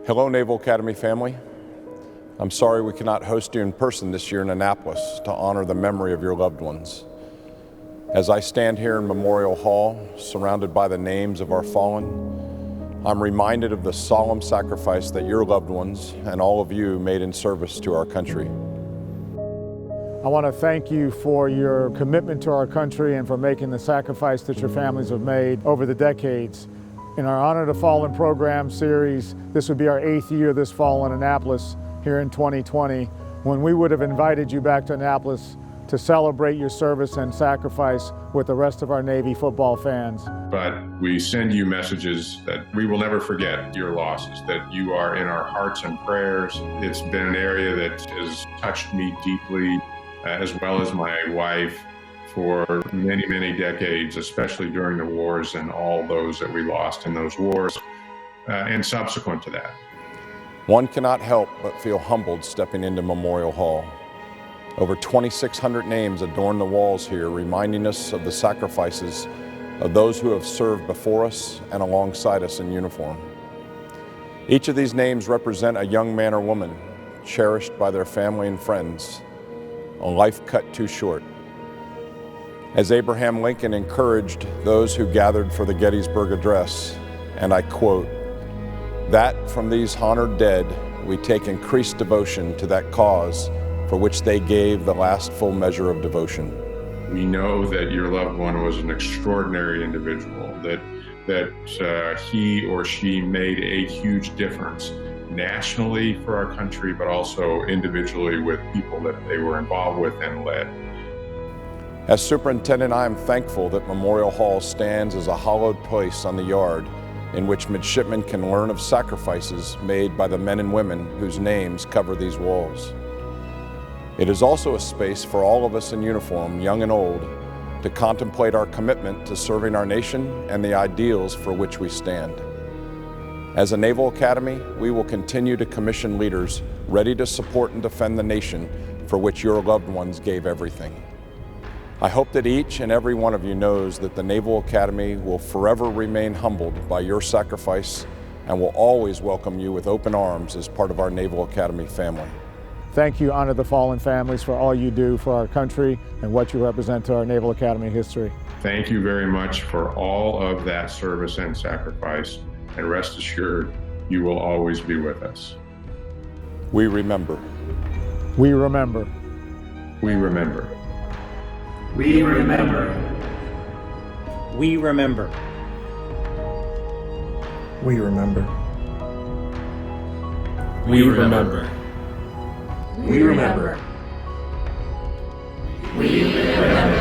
Hello, Naval Academy family. I'm sorry we cannot host you in person this year in Annapolis to honor the memory of your loved ones. As I stand here in Memorial Hall, surrounded by the names of our fallen, I'm reminded of the solemn sacrifice that your loved ones and all of you made in service to our country. I want to thank you for your commitment to our country and for making the sacrifice that your families have made over the decades. In our Honor the Fallen program series, this would be our 8th year this fall in Annapolis here in 2020, when we would have invited you back to Annapolis to celebrate your service and sacrifice with the rest of our Navy football fans. But we send you messages that we will never forget your losses, that you are in our hearts and prayers. It's been an area that has touched me deeply, as well as my wife, for many, many decades, especially during the wars and all those that we lost in those wars and subsequent to that. One cannot help but feel humbled stepping into Memorial Hall. Over 2,600 names adorn the walls here, reminding us of the sacrifices of those who have served before us and alongside us in uniform. Each of these names represent a young man or woman cherished by their family and friends, a life cut too short. As Abraham Lincoln encouraged those who gathered for the Gettysburg Address, and I quote, "That from these honored dead we take increased devotion to that cause for which they gave the last full measure of devotion." We know that your loved one was an extraordinary individual, that he or she made a huge difference nationally for our country, but also individually with people that they were involved with and led. As superintendent, I am thankful that Memorial Hall stands as a hallowed place on the yard in which midshipmen can learn of sacrifices made by the men and women whose names cover these walls. It is also a space for all of us in uniform, young and old, to contemplate our commitment to serving our nation and the ideals for which we stand. As a Naval Academy, we will continue to commission leaders ready to support and defend the nation for which your loved ones gave everything. I hope that each and every one of you knows that the Naval Academy will forever remain humbled by your sacrifice and will always welcome you with open arms as part of our Naval Academy family. Thank you, Honor the Fallen families, for all you do for our country and what you represent to our Naval Academy history. Thank you very much for all of that service and sacrifice, and rest assured, you will always be with us. We remember. We remember. We remember. We remember. We remember. We remember. We remember. We remember. We remember.